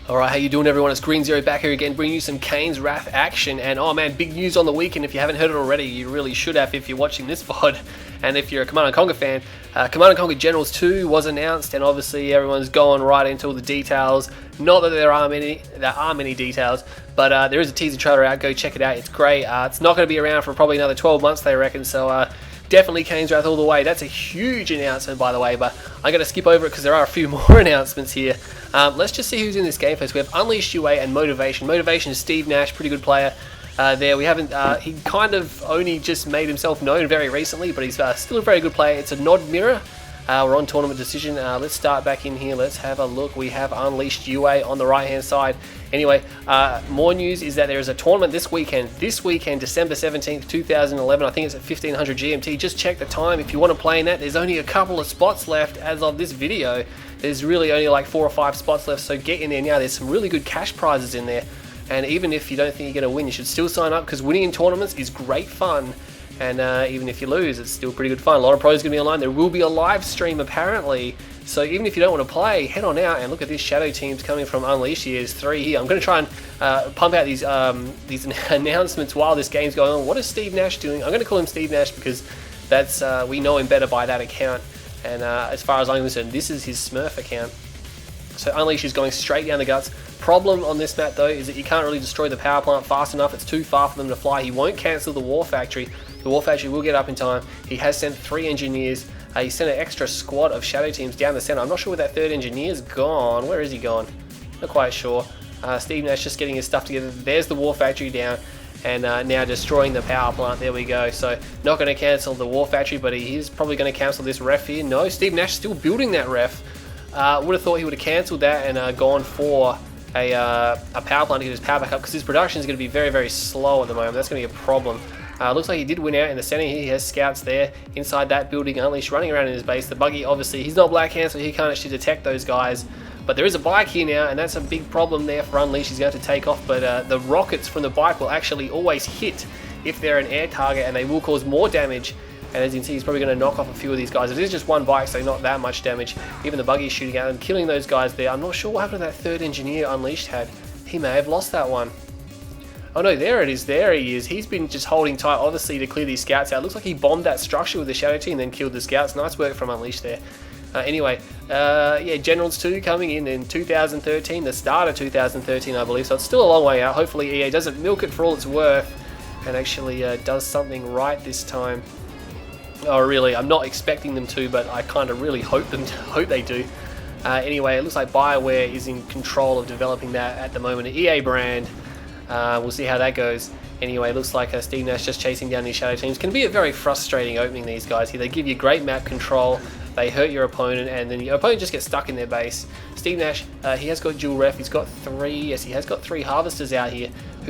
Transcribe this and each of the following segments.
Alright, how you doing everyone? It's Green Zero back here again, bringing you some Kane's Wrath action. And oh man, big news on the weekend. If you haven't heard it already, you really should have if you're watching this VOD. And if you're a Command & Conquer fan, Command & Conquer Generals 2 was announced, and obviously everyone's going right into all the details. Not that there are many details, but there is a teaser trailer out. Go check it out. It's great. It's not going to be around for probably another 12 months, they reckon. So definitely Kane's Wrath all the way. That's a huge announcement, by the way, but I'm going to skip over it because there are a few more announcements here. Let's just see who's in this game first. We have Unleashed UA and MotiVation. MotiVation is Steve Nash, pretty good player. There we haven't. He kind of only just made himself known very recently, but he's still a very good player. It's a nod mirror. We're on tournament decision. Let's start back in here. Let's have a look. We have Unleashed UA on the right hand side. Anyway, more news is that there is a tournament this weekend. December 17th, 2011. I think it's at 1500 GMT. Just check the time if you want to play in that. There's only a couple of spots left as of this video. There's really only like 4 or 5 spots left, so get in there now. There's some really good cash prizes in there. And even if you don't think you're going to win, you should still sign up, because winning in tournaments is great fun. And even if you lose, it's still pretty good fun. A lot of pros going to be online. There will be a live stream apparently. So even if you don't want to play, head on out and look at these shadow teams coming from Unleashed. There's 3 here. I'm going to try and pump out these announcements while this game's going on. What is Steve Nash doing? I'm going to call him Steve Nash because that's we know him better by that account. And as far as I'm concerned, this is his Smurf account. So Unleashed is going straight down the guts. Problem on this map though is that you can't really destroy the power plant fast enough. It's too far for them to fly. He won't cancel the war factory. The war factory will get up in time. He has sent 3 engineers. He sent an extra squad of shadow teams down the center. I'm not sure where that 3rd engineer's gone. Where is he gone? Not quite sure. Steve Nash just getting his stuff together. There's the war factory down, and now destroying the power plant. There we go. So not going to cancel the war factory, but he is probably going to cancel this ref here. No, Steve Nash still building that ref. Would have thought he would have cancelled that and gone for a power plant to get his power back up, because his production is going to be very, very slow at the moment. That's going to be a problem. Looks like he did win out in the center here. He has scouts there inside that building. Unleashed running around in his base. The buggy, obviously, he's not black hand, so he can't actually detect those guys. But there is a bike here now, and that's a big problem there for Unleashed. He's going to take off, but the rockets from the bike will actually always hit if they're an air target, and they will cause more damage. And as you can see, he's probably going to knock off a few of these guys. It is just one bike, so not that much damage. Even the buggy is shooting at them, killing those guys there. I'm not sure what happened to that 3rd engineer Unleashed had. He may have lost that one. Oh no, there it is. There he is. He's been just holding tight, obviously, to clear these scouts out. Looks like he bombed that structure with the shadow team and then killed the scouts. Nice work from Unleashed there. Anyway, yeah, Generals 2 coming in 2013, the start of 2013, I believe. So it's still a long way out. Hopefully EA doesn't milk it for all it's worth and actually does something right this time. Oh really, I'm not expecting them to, but I kind of really hope they do. Anyway, it looks like BioWare is in control of developing that at the moment. An EA brand. We'll see how that goes. Anyway, it looks like Steve Nash just chasing down these shadow teams. Can be a very frustrating opening, these guys here. They give you great map control, they hurt your opponent, and then your opponent just gets stuck in their base. Steve Nash, he has got dual ref. He's got 3, yes, he has got 3 harvesters out here.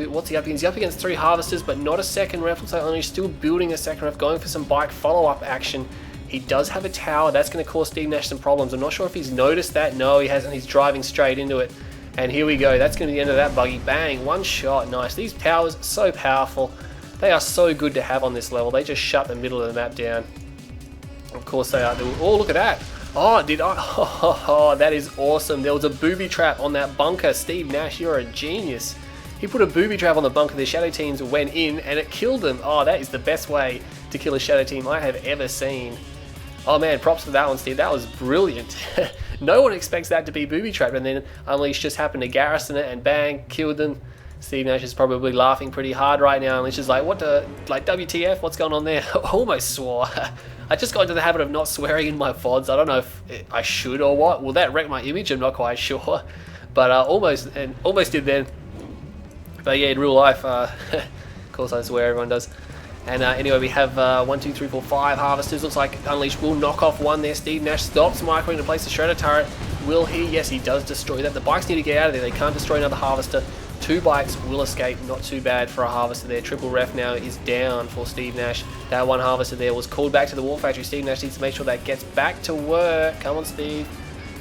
What's he up against? He's up against 3 harvesters, but not a second ref. Looks like only still building a second ref, going for some bike follow-up action. He does have a tower. That's going to cause Steve Nash some problems. I'm not sure if he's noticed that. No, he hasn't. He's driving straight into it. And here we go. That's going to be the end of that buggy. Bang, one shot. Nice. These towers, so powerful. They are so good to have on this level. They just shut the middle of the map down. Of course they are. Oh, look at that. Oh, did I? Oh, that is awesome. There was a booby trap on that bunker. Steve Nash, you're a genius. He put a booby trap on the bunker. The shadow teams went in and it killed them. Oh, that is the best way to kill a shadow team I have ever seen. Oh man, props for that one, Steve. That was brilliant. No one expects that to be booby trapped, and then Unleashed just happened to garrison it and bang, killed them. Steve Nash is probably laughing pretty hard right now. Unleashed is like, what the, like, WTF? What's going on there? I almost swore. I just got into the habit of not swearing in my VODs. I don't know if I should or what. Will that wreck my image? I'm not quite sure. But almost did then. But yeah, in real life, of course I swear, everyone does. And anyway, we have 1, 2, 3, 4, 5 harvesters. Looks like Unleashed will knock off one there. Steve Nash stops microing to place the shredder turret. Will he? Yes, he does destroy that. The bikes need to get out of there. They can't destroy another harvester. 2 bikes will escape. Not too bad for a harvester there. Triple ref now is down for Steve Nash. That one harvester there was called back to the war factory. Steve Nash needs to make sure that gets back to work. Come on, Steve.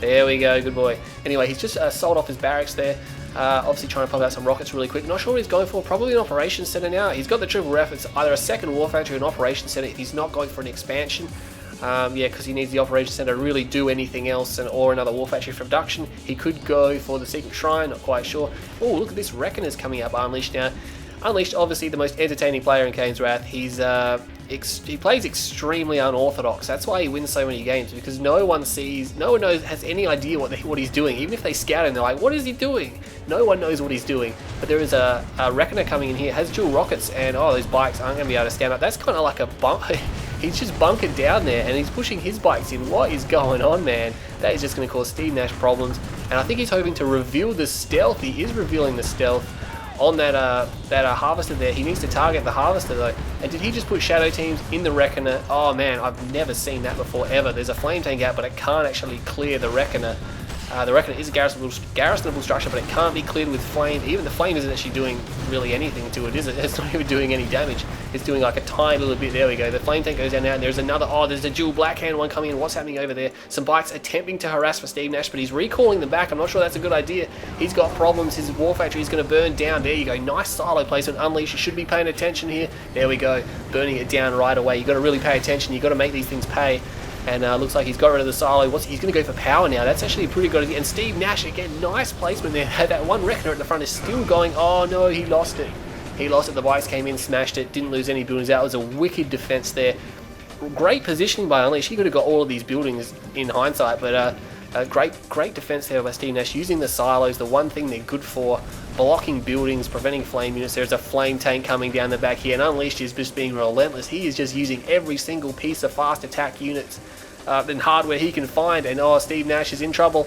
There we go. Good boy. Anyway, he's just sold off his barracks there. Obviously trying to pump out some rockets really quick. Not sure what he's going for. Probably an operations center now. He's got the triple ref. It's either a second war factory or an operations center if he's not going for an expansion. Yeah, because he needs the Operations Center to really do anything else, or another War Factory for production. He could go for the Secret Shrine, not quite sure. Oh, look at this, Reckoner's coming up, Unleashed now. Unleashed, obviously the most entertaining player in Kane's Wrath. He plays extremely unorthodox. That's why he wins so many games, because no one knows, has any idea what he's doing. Even if they scout him, they're like, what is he doing? No one knows what he's doing. But there is a Reckoner coming in here, has dual rockets, and those bikes aren't going to be able to stand up. That's kind of like a bump. He's just bunkered down there, and he's pushing his bikes in. What is going on, man? That is just going to cause Steve Nash problems. And I think he's hoping to reveal the stealth. He is revealing the stealth on that Harvester there. He needs to target the Harvester though. And did he just put Shadow Teams in the Reckoner? Oh man, I've never seen that before ever. There's a Flame Tank out, but it can't actually clear the Reckoner. The Reckoner is a garrisonable structure, but it can't be cleared with Flame. Even the Flame isn't actually doing really anything to it, is it? It's not even doing any damage. It's doing like a tiny little bit. There we go. The Flame Tank goes down now, and there's another. Oh, there's a dual Blackhand one coming in. What's happening over there? Some bikes attempting to harass for Steve Nash, but he's recalling them back. I'm not sure that's a good idea. He's got problems. His War Factory is going to burn down. There you go. Nice silo placement. Unleash. You should be paying attention here. There we go. Burning it down right away. You've got to really pay attention. You've got to make these things pay. And looks like he's got rid of the silo. He's going to go for power now. That's actually a pretty good idea. And Steve Nash, again, nice placement there. That one Reckoner at the front is still going. Oh no, he lost it. He lost it. The bikes came in, smashed it, didn't lose any buildings out. It was a wicked defense there. Great positioning by Unleash. He could have got all of these buildings in hindsight, but great defense there by Steve Nash, using the silos, the one thing they're good for, blocking buildings, preventing flame units. There's a flame tank coming down the back here, and Unleashed is just being relentless. He is just using every single piece of fast attack units and hardware he can find, and Steve Nash is in trouble.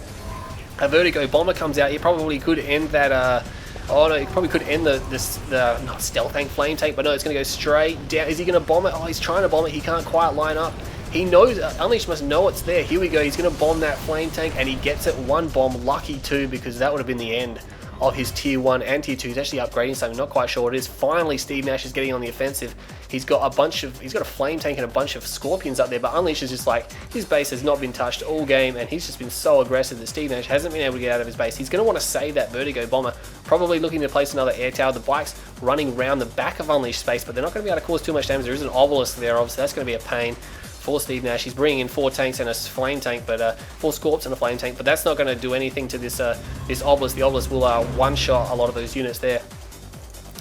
A Vertigo Bomber comes out. He probably could end that oh no, he probably could end the not stealth tank, flame tank, but no, it's going to go straight down. Is he going to bomb it? Oh, he's trying to bomb it. He can't quite line up. He knows, Unleashed must know it's there. Here we go. He's going to bomb that flame tank, and he gets it. One bomb, lucky too, because that would have been the end of his tier 1 and tier 2. He's actually upgrading something, not quite sure what it is. Finally, Steve Nash is getting on the offensive. He's got a flame tank and a bunch of scorpions up there, but Unleashed is just like, his base has not been touched all game, and he's just been so aggressive that Steve Nash hasn't been able to get out of his base. He's going to want to save that Vertigo Bomber, probably looking to place another air tower. The bike's running around the back of Unleashed space, but they're not going to be able to cause too much damage. There is an obelisk there, obviously that's going to be a pain for Steve Nash. He's bringing in 4 tanks and a flame tank, but 4 Scorps and a flame tank, but that's not going to do anything to this this obelisk. The obelisk will one-shot a lot of those units there.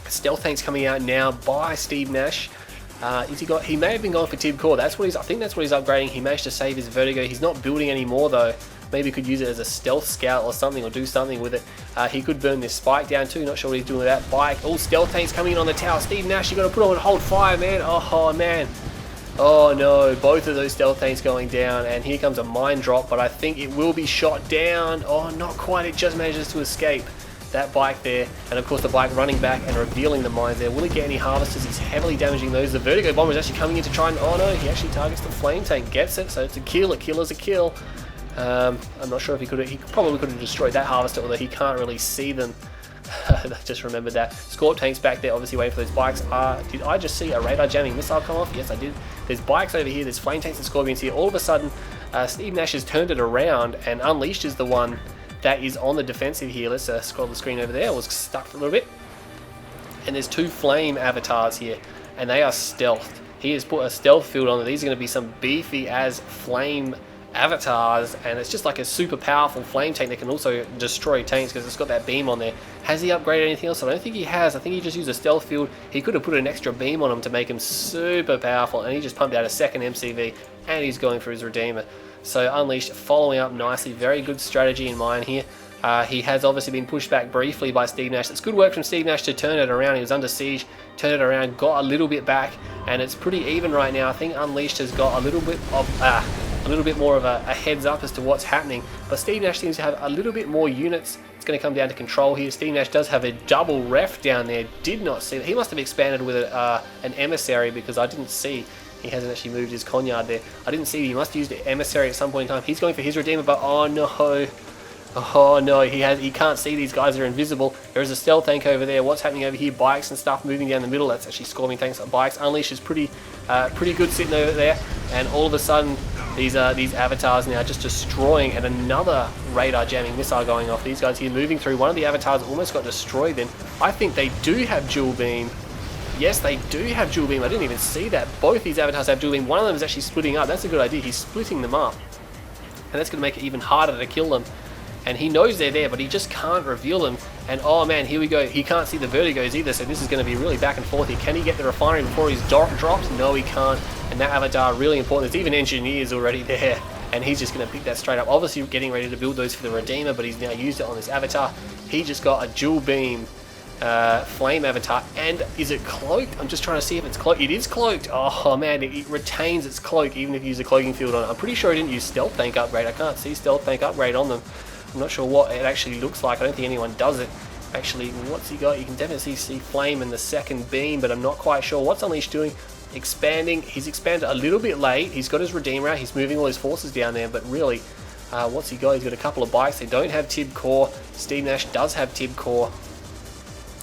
Stealth tanks coming out now by Steve Nash. He may have been going for Tib Core. I think that's what he's upgrading. He managed to save his Vertigo. He's not building anymore though. Maybe could use it as a stealth scout or something, or do something with it. He could burn this spike down too. Not sure what he's doing with that bike. All stealth tanks coming in on the tower. Steve Nash, you got to put on and hold fire, man. Oh man. Oh no, both of those stealth tanks going down, and here comes a mine drop, but I think it will be shot down. Oh, not quite. It just manages to escape that bike there, and of course the bike running back and revealing the mines there. Will he get any harvesters? He's heavily damaging those. The Vertigo Bomber is actually coming in to try and, oh no, he actually targets the flame tank, gets it, so it's a kill. A kill is a kill. I'm not sure if he probably could have destroyed that harvester, although he can't really see them. I just remembered that. Scorp tanks back there, obviously waiting for those bikes. Did I just see a radar jamming missile come off? Yes, I did. There's bikes over here, there's flame tanks and scorpions here. All of a sudden, Steve Nash has turned it around, and Unleashed is the one that is on the defensive here. Let's scroll the screen over there. I was stuck for a little bit. And there's 2 flame avatars here, and they are stealthed. He has put a stealth field on them. These are going to be some beefy as flame avatars, and it's just like a super powerful flame tank that can also destroy tanks because it's got that beam on there. Has he upgraded anything else? I don't think he has. I think he just used a stealth field. He could have put an extra beam on him to make him super powerful, and he just pumped out a second MCV, and he's going for his Redeemer. So Unleashed following up nicely. Very good strategy in mind here. He has obviously been pushed back briefly by Steve Nash. It's good work from Steve Nash to turn it around. He was under siege, turned it around, got a little bit back, and it's pretty even right now. I think Unleashed has got a little bit more of a heads up as to what's happening, but Steve Nash seems to have a little bit more units. It's going to come down to control here. Steve Nash does have a double ref down there. Did not see that. He must have expanded with an emissary, because I didn't see. He hasn't actually moved his Conyard there. I didn't see. He must have used the emissary at some point in time. He's going for his Redeemer, but oh no, he can't see. These guys are invisible. There is a stealth tank over there. What's happening over here? Bikes and stuff moving down the middle. That's actually scorpion tanks. Bikes. Unleashed is pretty good sitting over there, and all of a sudden these avatars now just destroying, and another radar jamming missile going off. These guys here moving through. One of the avatars almost got destroyed then. I think they do have dual beam. Yes, they do have dual beam. I didn't even see that. Both these avatars have dual beam. One of them is actually splitting up. That's a good idea. He's splitting them up. And that's going to make it even harder to kill them. And he knows they're there, but he just can't reveal them. And oh man, here we go. He can't see the vertigos either, so this is going to be really back and forth here. Can he get the refinery before he's dropped? No, he can't. And that avatar, really important. There's even engineers already there. And he's just going to pick that straight up. Obviously getting ready to build those for the Redeemer, but he's now used it on this avatar. He just got a dual beam flame avatar. And is it cloaked? I'm just trying to see if it's cloaked. It is cloaked. Oh man, it retains its cloak even if you use a cloaking field on it. I'm pretty sure it didn't use stealth tank upgrade. I can't see stealth tank upgrade on them. I'm not sure what it actually looks like. I don't think anyone does it. Actually, what's he got? You can definitely see flame in the second beam, but I'm not quite sure. What's Unleashed doing? Expanding. He's expanded a little bit late. He's got his Redeemer out. He's moving all his forces down there, but really, what's he got? He's got a couple of bikes. They don't have Tib Core. Steve Nash does have Tib Core.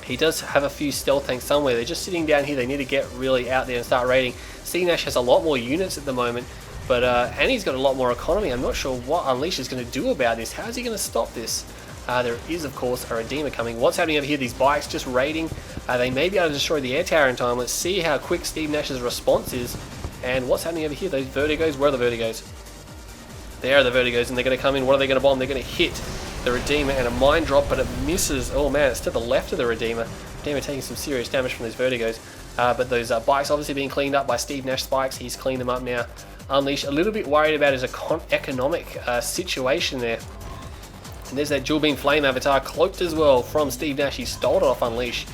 He does have a few stealth tanks somewhere. They're just sitting down here. They need to get really out there and start raiding. Steve Nash has a lot more units at the moment, but and he's got a lot more economy. I'm not sure what Unleashed is going to do about this. How is he going to stop this? There is, of course, a Redeemer coming. What's happening over here? These bikes just raiding. They may be able to destroy the air tower in time. Let's see how quick Steve Nash's response is. And what's happening over here? Those vertigos. Where are the vertigos? There are the vertigos, and they're going to come in. What are they going to bomb? They're going to hit the Redeemer and a mine drop, but it misses. Oh man, it's to the left of the Redeemer. Redeemer taking some serious damage from those vertigos. But those bikes obviously being cleaned up by Steve Nash spikes. He's cleaned them up now. Unleashed, a little bit worried about his economic situation there. And there's that dual beam flame avatar cloaked as well from Steve Nash. He stole it off Unleashed.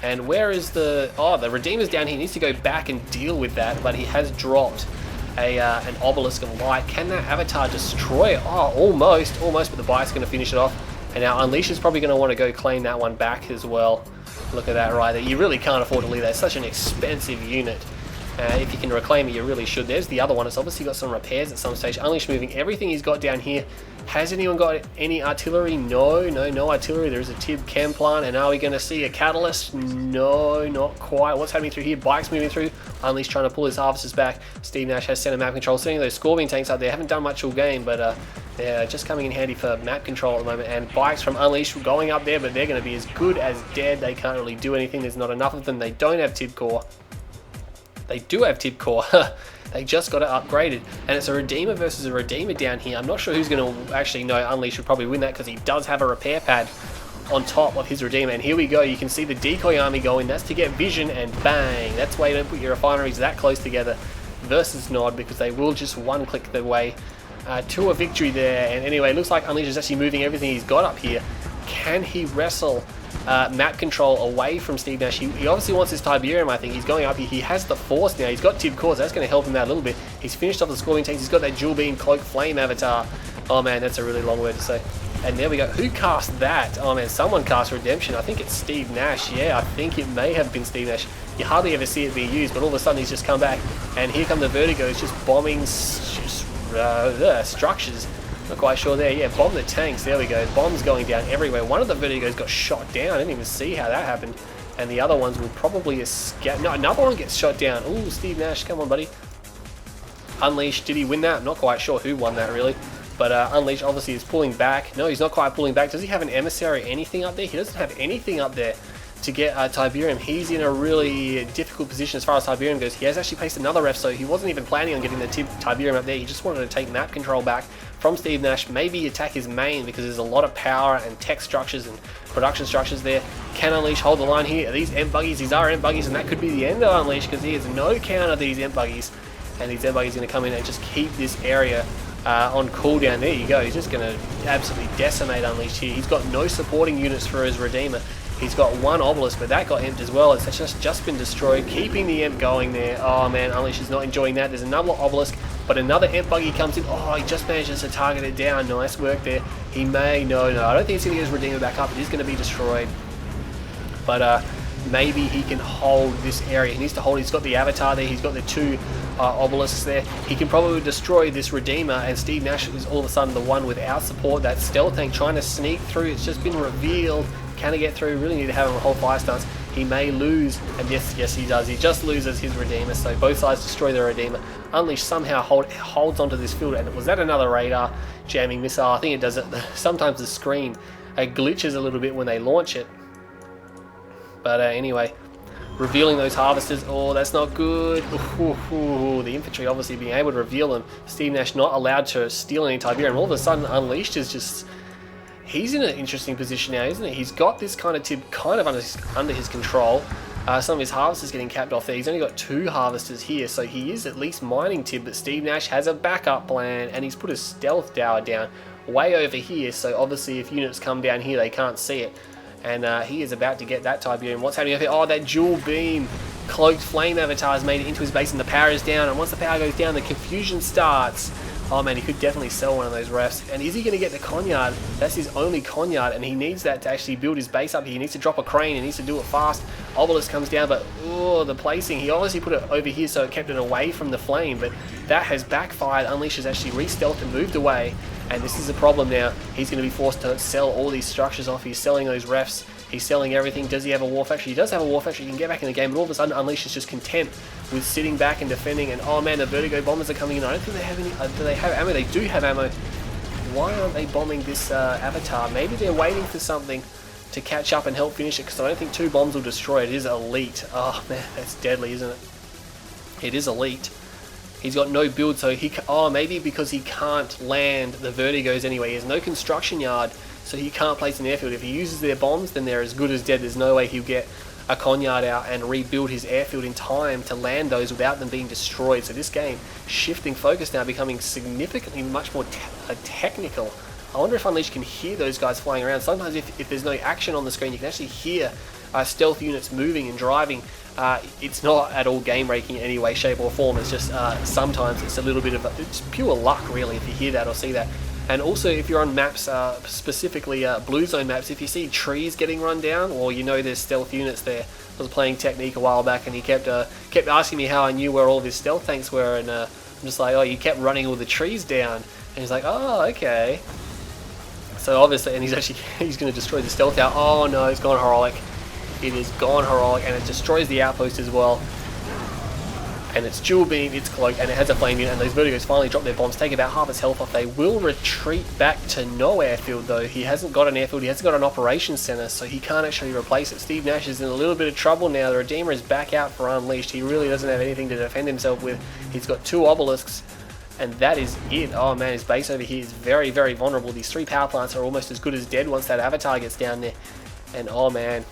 And where is the... Oh, the Redeemer's down here. He needs to go back and deal with that, but he has dropped an obelisk of light. Can that avatar destroy it? Oh, almost, but the bike's going to finish it off. And now Unleashed is probably going to want to go claim that one back as well. Look at that right there. You really can't afford to leave that. It's such an expensive unit. If you can reclaim it, you really should. There's the other one. It's obviously got some repairs at some stage. Unleashed moving everything he's got down here. Has anyone got any artillery? No artillery. There's a Tib Chem plant. And are we going to see a catalyst? No, not quite. What's happening through here? Bikes moving through. Unleashed trying to pull his harvesters back. Steve Nash has center map control. Seeing those Scorpion tanks up there. Haven't done much all game, but they're just coming in handy for map control at the moment. And bikes from Unleashed going up there, but they're going to be as good as dead. They can't really do anything. There's not enough of them. They don't have Tib Core. They do have Tib Core. They just got it upgraded. And it's a Redeemer versus a Redeemer down here. I'm not sure who's going to actually know. Unleashed should probably win that because he does have a repair pad on top of his Redeemer. And here we go. You can see the decoy army going. That's to get vision and bang. That's why you don't put your refineries that close together versus Nod, because they will just one-click their way to a victory there. And anyway, it looks like Unleashed is actually moving everything he's got up here. Can he wrestle map control away from Steve Nash? He obviously wants his Tiberium, I think. He's going up here. He has the Force now. He's got Tib Cores. That's going to help him out a little bit. He's finished off the Scorpion tanks. He's got that dual beam cloak flame avatar. Oh man, that's a really long word to say. And there we go. Who cast that? Oh man, someone cast Redemption. I think it's Steve Nash. Yeah, I think it may have been Steve Nash. You hardly ever see it being used, but all of a sudden he's just come back. And here come the Vertigos just bombing structures. Not quite sure there. Yeah, bomb the tanks. There we go. Bombs going down everywhere. One of the Vertigos got shot down. I didn't even see how that happened. And the other ones will probably escape. No, another one gets shot down. Ooh, Steve Nash. Come on, buddy. Unleashed. Did he win that? I'm not quite sure who won that, really. But Unleashed obviously is pulling back. No, he's not quite pulling back. Does he have an emissary or anything up there? He doesn't have anything up there to get Tiberium. He's in a really difficult position as far as Tiberium goes. He has actually placed another ref, so he wasn't even planning on getting the Tiberium up there. He just wanted to take map control back from Steve Nash. Maybe attack his main because there's a lot of power and tech structures and production structures there. Can Unleashed hold the line here? Are these Emp buggies? These are Emp buggies, and that could be the end of Unleashed because he has no count of these Emp buggies. And these Emp buggies are going to come in and just keep this area on cooldown. There you go. He's just going to absolutely decimate Unleashed here. He's got no supporting units for his Redeemer. He's got one obelisk, but that got emped as well. It's just been destroyed, keeping the emp going there. Oh man, Unleashed is not enjoying that. There's another obelisk, but another emp buggy comes in. Oh, he just manages to target it down. Nice work there. He may, no, I don't think he's going to get his Redeemer back up. It is going to be destroyed. But maybe he can hold this area. He needs to hold. He's got the avatar there. He's got the two obelisks there. He can probably destroy this Redeemer, and Steve Nash is all of a sudden the one without support. That stealth tank trying to sneak through. It's just been revealed. Can he get through? Really need to have him hold fire stance. He may lose, and yes he does. He just loses his Redeemer, so both sides destroy the Redeemer. Unleashed somehow holds onto this field, and was that another radar jamming missile? I think it does it. Sometimes the screen glitches a little bit when they launch it. But anyway, revealing those harvesters. Oh, that's not good. Ooh, the infantry obviously being able to reveal them. Steve Nash not allowed to steal any Tiberium. All of a sudden, Unleashed is just... He's in an interesting position now, isn't he? He's got this kind of tip kind of under his control. Some of his harvesters getting capped off there. He's only got 2 harvesters here, so he is at least mining Tib, but Steve Nash has a backup plan, and he's put a stealth tower down way over here, so obviously if units come down here, they can't see it. And he is about to get that Tiberium. What's happening over here? Oh, that dual beam cloaked flame avatar has made it into his base, and the power is down, and once the power goes down, the confusion starts. Oh man, he could definitely sell one of those refs. And is he going to get the Conyard? That's his only Conyard, and he needs that to actually build his base up. He needs to drop a crane, he needs to do it fast. Obelisk comes down, but oh, the placing. He obviously put it over here so it kept it away from the flame, but that has backfired. Unleash has actually re-stealthed and moved away, and this is a problem now. He's going to be forced to sell all these structures off. He's selling those refs. He's selling everything. Does he have a war factory? He does have a war factory. He can get back in the game, but all of a sudden Unleash is just content with sitting back and defending. And oh man, the Vertigo bombers are coming in. I don't think they have any. Do they have ammo? They do have ammo. Why aren't they bombing this avatar? Maybe they're waiting for something to catch up and help finish it, because I don't think 2 bombs will destroy it. It is elite. Oh man, that's deadly, isn't it? It is elite. He's got no build, so he... Oh, maybe because he can't land the Vertigos anyway. He has no construction yard, so he can't place an airfield. If he uses their bombs, then they're as good as dead. There's no way he'll get a Conyard out and rebuild his airfield in time to land those without them being destroyed. So this game, shifting focus now, becoming significantly much more technical. I wonder if Unleashed can hear those guys flying around. Sometimes if there's no action on the screen, you can actually hear stealth units moving and driving. It's not at all game breaking in any way, shape or form. It's just sometimes it's a little bit of it's pure luck really if you hear that or see that. And also if you're on maps, specifically blue zone maps, if you see trees getting run down, or you know there's stealth units there. I was playing Technique a while back, and he kept asking me how I knew where all of his stealth tanks were, and I'm just like, oh, you kept running all the trees down. And he's like, oh, okay. So obviously, and he's going to destroy the stealth tower. Oh no, it's gone heroic. It is gone heroic, and it destroys the outpost as well. And it's dual beam, it's cloaked, and it has a flame unit, and those Vertigos finally drop their bombs, take about half its health off. They will retreat back to no airfield though. He hasn't got an airfield, he hasn't got an operations center, so he can't actually replace it. Steve Nash is in a little bit of trouble now. The Redeemer is back out for Unleashed. He really doesn't have anything to defend himself with. He's got 2 obelisks, and that is it. Oh man, his base over here is very, very vulnerable. These 3 power plants are almost as good as dead once that avatar gets down there. And oh man,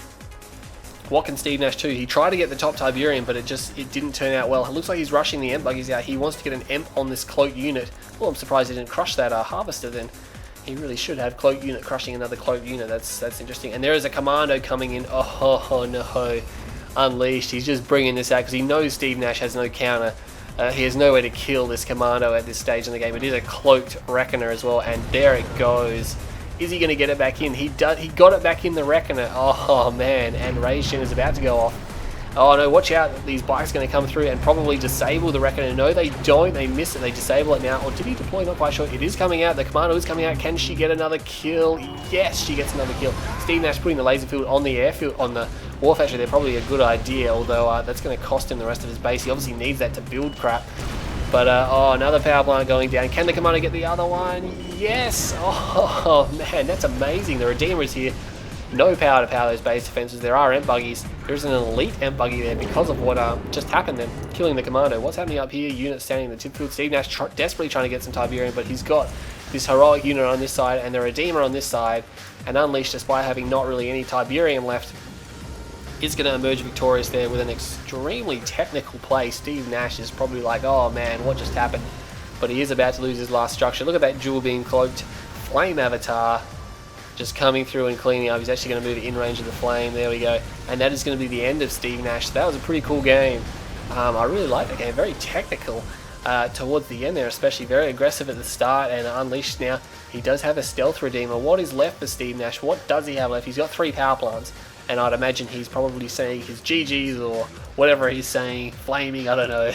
what can Steve Nash do? He tried to get the top Tiberium, but it didn't turn out well. It looks like he's rushing the Emp buggies out. He wants to get an Emp on this cloak unit. Well, I'm surprised he didn't crush that harvester then. He really should have cloak unit crushing another cloak unit. That's interesting. And there is a commando coming in. Oh no, Unleashed. He's just bringing this out because he knows Steve Nash has no counter. He has no way to kill this commando at this stage in the game. It is a cloaked Reckoner as well, and there it goes. Is he going to get it back in? He got it back in the Reckoner. Oh man, and Rage Gen is about to go off. Oh no, watch out. These bikes are going to come through and probably disable the Reckoner. No, they don't. They miss it. They disable it now. Or did he deploy? Not quite sure. It is coming out. The commando is coming out. Can she get another kill? Yes, she gets another kill. Steve Nash putting the laser field on the airfield, on the war factory. They're probably a good idea, although that's going to cost him the rest of his base. He obviously needs that to build crap. But, oh, another power plant going down. Can the commander get the other one? Yes! Oh, man, that's amazing. The Redeemer is here. No power to power those base defenses. There are Emp buggies. There's an elite Emp buggy there because of what just happened then, killing the commando. What's happening up here? Units standing in the tip field. Steve Nash desperately trying to get some Tiberium, but he's got this heroic unit on this side and the Redeemer on this side. And Unleashed, despite having not really any Tiberium left, is going to emerge victorious there with an extremely technical play. Steve Nash is probably like, oh man, what just happened? But he is about to lose his last structure. Look at that dual beam cloaked flame avatar just coming through and cleaning up. He's actually going to move in range of the flame. There we go. And that is going to be the end of Steve Nash. That was a pretty cool game. I really like that game. Very technical towards the end there, especially very aggressive at the start, and Unleashed now. He does have a stealth Redeemer. What is left for Steve Nash? What does he have left? He's got 3 power plants. And I'd imagine he's probably saying his GGs or whatever he's saying, flaming, I don't know.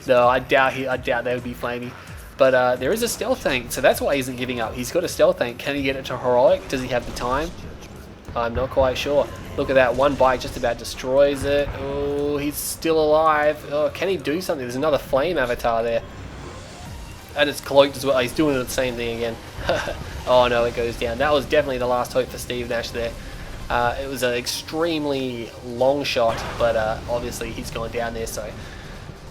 No, I doubt they would be flaming. But there is a stealth tank, so that's why he isn't giving up. He's got a stealth tank. Can he get it to heroic? Does he have the time? I'm not quite sure. Look at that, one bite just about destroys it. Oh, he's still alive. Oh, can he do something? There's another flame avatar there. And it's cloaked as well. He's doing the same thing again. Oh no, it goes down. That was definitely the last hope for Steve Nash there. It was an extremely long shot, but obviously he's gone down there, so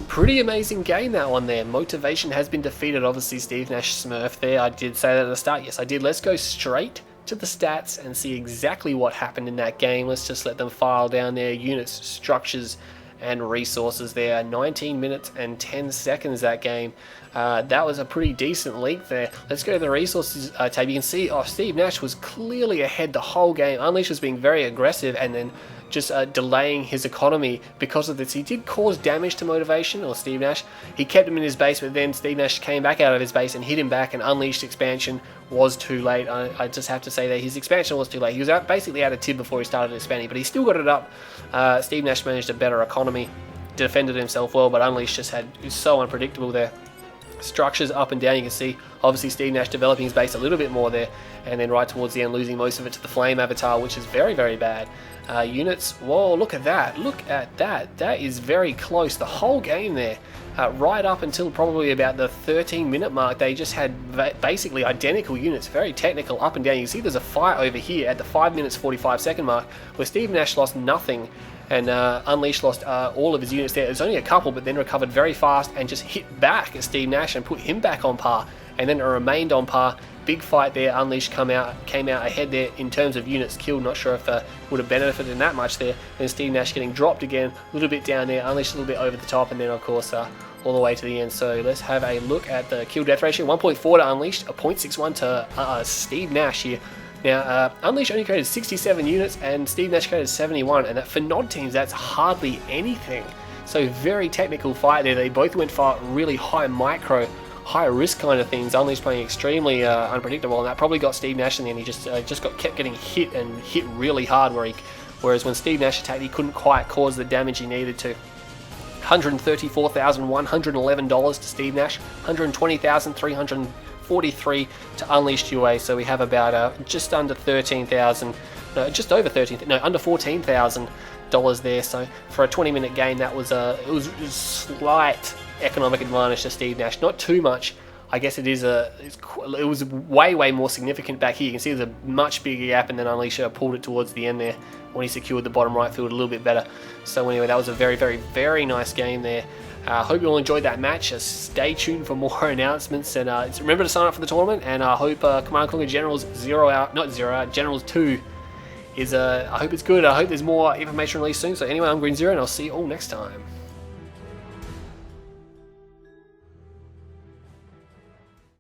pretty amazing game, that one there. MotiVation has been defeated. Obviously, Steve Nash Smurf there. I did say that at the start. Yes, I did. Let's go straight to the stats and see exactly what happened in that game. Let's just let them file down their units, structures, and resources there. 19 minutes and 10 seconds that game. That was a pretty decent leak there. Let's go to the resources tab. You can see, Steve Nash was clearly ahead the whole game. Unleash was being very aggressive and then just delaying his economy because of this. He did cause damage to MotiVation, or Steve Nash. He kept him in his base, but then Steve Nash came back out of his base and hit him back, and Unleashed expansion was too late. I just have to say that his expansion was too late. He was basically out of TIB before he started expanding, but he still got it up. Steve Nash managed a better economy, defended himself well, but Unleashed just was so unpredictable there. Structures up and down, you can see obviously Steve Nash developing his base a little bit more there, and then right towards the end losing most of it to the Flame Avatar, which is very, very bad. Units, whoa, look at that, that is very close the whole game there. Right up until probably about the 13-minute mark, they just had basically identical units, very technical up and down. You can see there's a fight over here at the 5 minutes 45-second mark where Steve Nash lost nothing and Unleashed lost all of his units there. There's only a couple, but then recovered very fast and just hit back at Steve Nash and put him back on par, and then it remained on par. Big fight there. Unleashed came out ahead there in terms of units killed. Not sure if would have benefited in that much there. Then Steve Nash getting dropped again, a little bit down there. Unleashed a little bit over the top, and then of course all the way to the end. So let's have a look at the kill death ratio. 1.4 to Unleashed, a 0.61 to Steve Nash here. Now, Unleashed only created 67 units and Steve Nash created 71, and for Nod teams, that's hardly anything. So very technical fight there. They both went for really high micro, high risk kind of things. Unleashed playing extremely unpredictable, and that probably got Steve Nash in the end. He just kept getting hit and hit really hard, whereas when Steve Nash attacked, he couldn't quite cause the damage he needed to. $134,111 to Steve Nash, $120,343 to Unleashed UA. So we have about just under $13,000, no, just over $13,000, no, under $14,000 there. So for a 20-minute game, that was it was a slight economic advantage to Steve Nash, not too much. I guess it was way more significant back here. You can see there's a much bigger gap, and then Unleashed pulled it towards the end there when he secured the bottom right field a little bit better. So anyway, that was a very nice game there. Hope you all enjoyed that match. Stay tuned for more announcements, and remember to sign up for the tournament. And I hope Command & Conquer Generals Generals 2 is I hope it's good. I hope there's more information released soon. So anyway, I'm Green Zero, and I'll see you all next time.